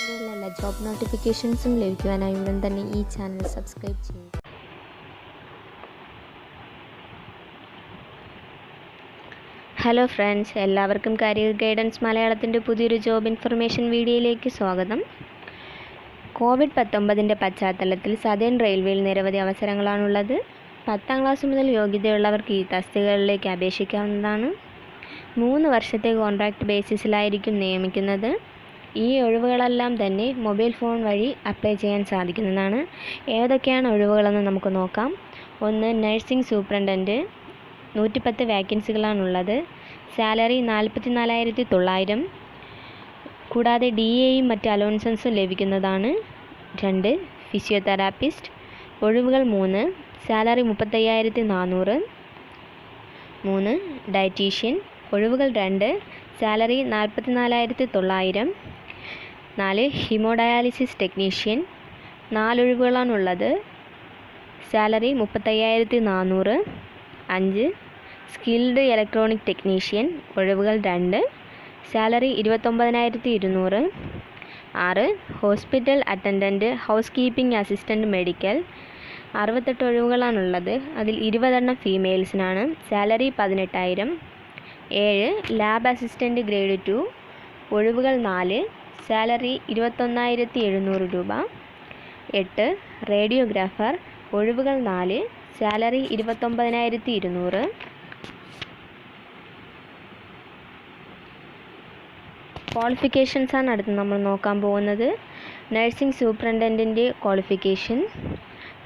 ഇതുപോലുള്ള ജോബ് നോട്ടിഫിക്കേഷൻസും ലഭിക്കുവാനായി ഉടൻ തന്നെ ഈ ചാനൽ സബ്സ്ക്രൈബ് ചെയ്യുക. ഹലോ ഫ്രണ്ട്സ്, എല്ലാവർക്കും കരിയർ ഗൈഡൻസ് മലയാളത്തിൻ്റെ പുതിയൊരു ജോബ് ഇൻഫർമേഷൻ വീഡിയോയിലേക്ക് സ്വാഗതം. കോവിഡ്-19 പശ്ചാത്തലത്തിൽ സദേൺ റെയിൽവേയിൽ നിരവധി അവസരങ്ങളാണുള്ളത്. 10ാം ക്ലാസ് മുതൽ യോഗ്യതയുള്ളവർക്ക് ഈ തസ്തികകളിലേക്ക് അപേക്ഷിക്കാവുന്നതാണ്. 3 വർഷത്തെ കോൺട്രാക്റ്റ് ബേസിസിലായിരിക്കും നിയമിക്കുന്നത്. ഈ ഒഴിവുകളെല്ലാം തന്നെ മൊബൈൽ ഫോൺ വഴി അപ്ലൈ ചെയ്യാൻ സാധിക്കുന്നതാണ്. ഏതൊക്കെയാണ് ഒഴിവുകളെന്ന് നമുക്ക് നോക്കാം. 1. Nursing superintendent, 110 വാക്കൻസികളാണുള്ളത്. സാലറി 44,900, കൂടാതെ DAയും മറ്റ് അലോവൻസസും ലഭിക്കുന്നതാണ്. 2. ഫിസിയോതെറാപ്പിസ്റ്റ്, ഒഴിവുകൾ 3, സാലറി 35,400. 3. ഡയറ്റീഷ്യൻ, ഒഴിവുകൾ 2, സാലറി 44,900. 4. ഹീമോഡയാലിസിസ് ടെക്നീഷ്യൻ, 4 ഒഴിവുകളാണുള്ളത്. സാലറി 35,400. 5. സ്കിൽഡ് ഇലക്ട്രോണിക് ടെക്നീഷ്യൻ, ഒഴിവുകൾ 2, salary 29,200. 6. Hospital attendant, house keeping assistant medical, 68 ഒഴിവുകളാണുള്ളത്. അതിൽ 20 ഫീമെയിൽസിനാണ്. സാലറി 18,000. 7. ലാബ് അസിസ്റ്റൻറ്റ് ഗ്രേഡ് 2, ഒഴിവുകൾ 4, സാലറി 21,700 രൂപ. 8. റേഡിയോഗ്രാഫർ, ഒഴിവുകൾ 4, സാലറി 29,200. ക്വാളിഫിക്കേഷൻസാണ് അടുത്ത് നമ്മൾ നോക്കാൻ പോകുന്നത്. നഴ്സിംഗ് സൂപ്രണ്ടൻറ്റിൻ്റെ ക്വാളിഫിക്കേഷൻ: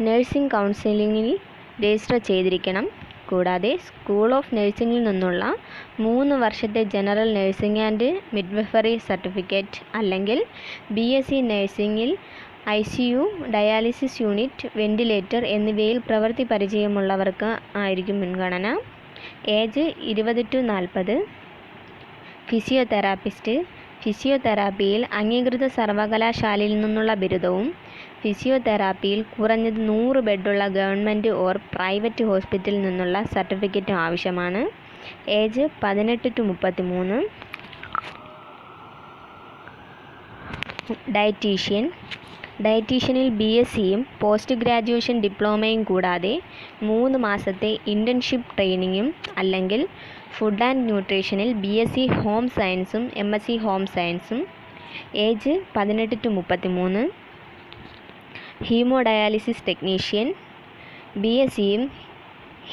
നഴ്സിംഗ് കൗൺസിലിങ്ങിൽ രജിസ്റ്റർ ചെയ്തിരിക്കണം. കൂടാതെ സ്കൂൾ ഓഫ് നഴ്സിംഗിൽ നിന്നുള്ള 3 വർഷത്തെ general nursing and midwifery certificate അല്ലെങ്കിൽ BSc നഴ്സിംഗിൽ ICU, dialysis unit, ventilator എന്നിവയിൽ പ്രവൃത്തി പരിചയമുള്ളവർക്ക് ആയിരിക്കും മുൻഗണന. Age 20 to 40. ഫിസിയോതെറാപ്പിസ്റ്റ്, ഫിസിയോതെറാപ്പിയിൽ അംഗീകൃത സർവകലാശാലയിൽ നിന്നുള്ള ബിരുദവും ഫിസിയോതെറാപ്പിയിൽ കുറഞ്ഞത് 100 ബെഡുള്ള ഗവൺമെൻറ് ഓർ പ്രൈവറ്റ് ഹോസ്പിറ്റലിൽ നിന്നുള്ള സർട്ടിഫിക്കറ്റും ആവശ്യമാണ്. Age 18 to 33. ഡയറ്റീഷ്യനിൽ BScയും പോസ്റ്റ് ഗ്രാജുവേഷൻ ഡിപ്ലോമയും കൂടാതെ 3 മാസത്തെ ഇൻറ്റേൺഷിപ്പ് ട്രെയിനിങ്ങും അല്ലെങ്കിൽ ഫുഡ് ആൻഡ് ന്യൂട്രീഷനിൽ BSc ഹോം സയൻസും MSc ഹോം സയൻസും. Age 18 to 33. ഹീമോഡയാലിസിസ് ടെക്നീഷ്യൻ, BScയും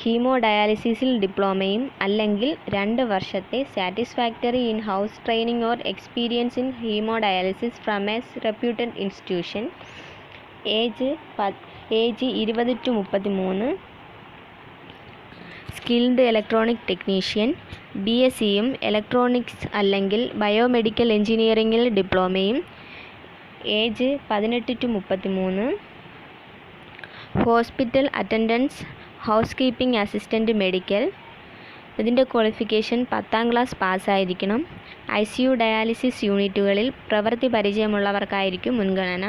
ഹീമോഡയാലിസിസിൽ ഡിപ്ലോമയും അല്ലെങ്കിൽ 2 വർഷത്തെ satisfactory in house training or experience in haemodialysis from a reputed institution. Age 20 to 33. Skilled electronic technician, BScയും ഇലക്ട്രോണിക്സ് അല്ലെങ്കിൽ ബയോമെഡിക്കൽ എഞ്ചിനീയറിംഗിൽ ഡിപ്ലോമയും. Age 18 to 33. Hospital attendance, house keeping assistant medical, ഇതിൻ്റെ ക്വാളിഫിക്കേഷൻ 10ാം ക്ലാസ് പാസ്സായിരിക്കണം. ICU, ഡയാലിസിസ് യൂണിറ്റുകളിൽ പ്രവൃത്തി പരിചയമുള്ളവർക്കായിരിക്കും മുൻഗണന.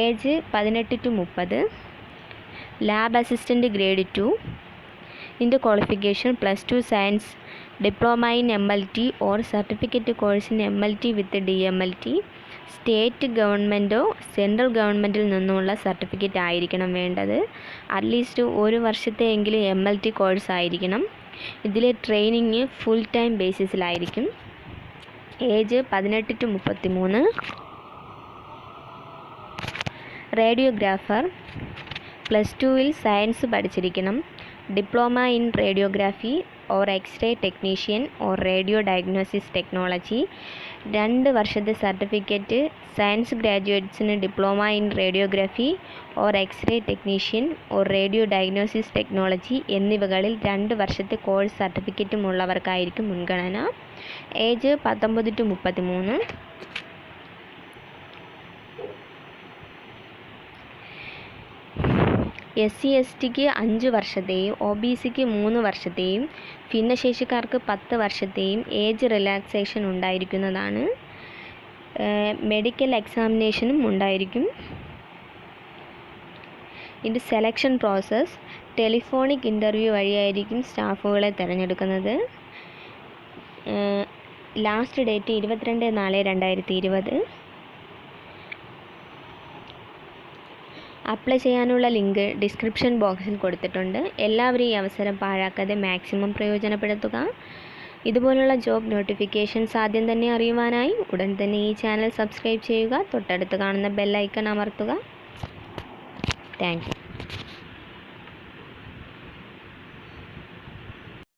Age 18 to 30. Lab assistant grade 2, ഇതിൻ്റെ qualification +2 science, diploma in MLT or certificate course in MLT with DMLT. State ഗവൺമെൻറ്റോ സെൻട്രൽ ഗവൺമെൻറ്റിൽ നിന്നുമുള്ള സർട്ടിഫിക്കറ്റ് ആയിരിക്കണം വേണ്ടത്. അറ്റ്ലീസ്റ്റ് 1 വർഷത്തെ എങ്കിലും MLT കോഴ്സ് ആയിരിക്കണം. ഇതിലെ ട്രെയിനിങ് ഫുൾ ടൈം ബേസിസിലായിരിക്കും. Age 18 to 33. റേഡിയോഗ്രാഫർ, +2 സയൻസ് പഠിച്ചിരിക്കണം. Diploma in radiography or x-ray technician or radio diagnosis technology, 2 വർഷത്തെ സർട്ടിഫിക്കറ്റ്. സയൻസ് ഗ്രാജുവേറ്റ്സിന് diploma in radiography or x-ray technician or radio diagnosis technology എന്നിവകളിൽ 2 വർഷത്തെ course സർട്ടിഫിക്കറ്റും ഉള്ളവർക്കായിരിക്കും മുൻഗണന. Age 19 to 33. SC/STക്ക് 5 വർഷത്തെയും OBCക്ക് 3 വർഷത്തെയും ഭിന്നശേഷിക്കാർക്ക് 10 വർഷത്തെയും age relaxation ഉണ്ടായിരിക്കുന്നതാണ്. Medical എക്സാമിനേഷനും ഉണ്ടായിരിക്കും. ഇതിൻ്റെ സെലക്ഷൻ പ്രോസസ്സ് ടെലിഫോണിക് ഇൻ്റർവ്യൂ വഴിയായിരിക്കും സ്റ്റാഫുകളെ തിരഞ്ഞെടുക്കുന്നത്. Last date 22/4/2020. അപ്ലൈ ചെയ്യാനുള്ള ലിങ്ക് ഡിസ്ക്രിപ്ഷൻ ബോക്സിൽ കൊടുത്തിട്ടുണ്ട്. എല്ലാവരും ഈ അവസരം പാഴാക്കാതെ മാക്സിമം പ്രയോജനപ്പെടുത്തുക. ഇതുപോലുള്ള ജോബ് നോട്ടിഫിക്കേഷൻസ് ആദ്യം തന്നെ അറിയുവാനായി ഉടൻ തന്നെ ഈ ചാനൽ സബ്സ്ക്രൈബ് ചെയ്യുക. തൊട്ടടുത്ത് കാണുന്ന ബെൽ ഐക്കൺ അമർത്തുക. Thank you.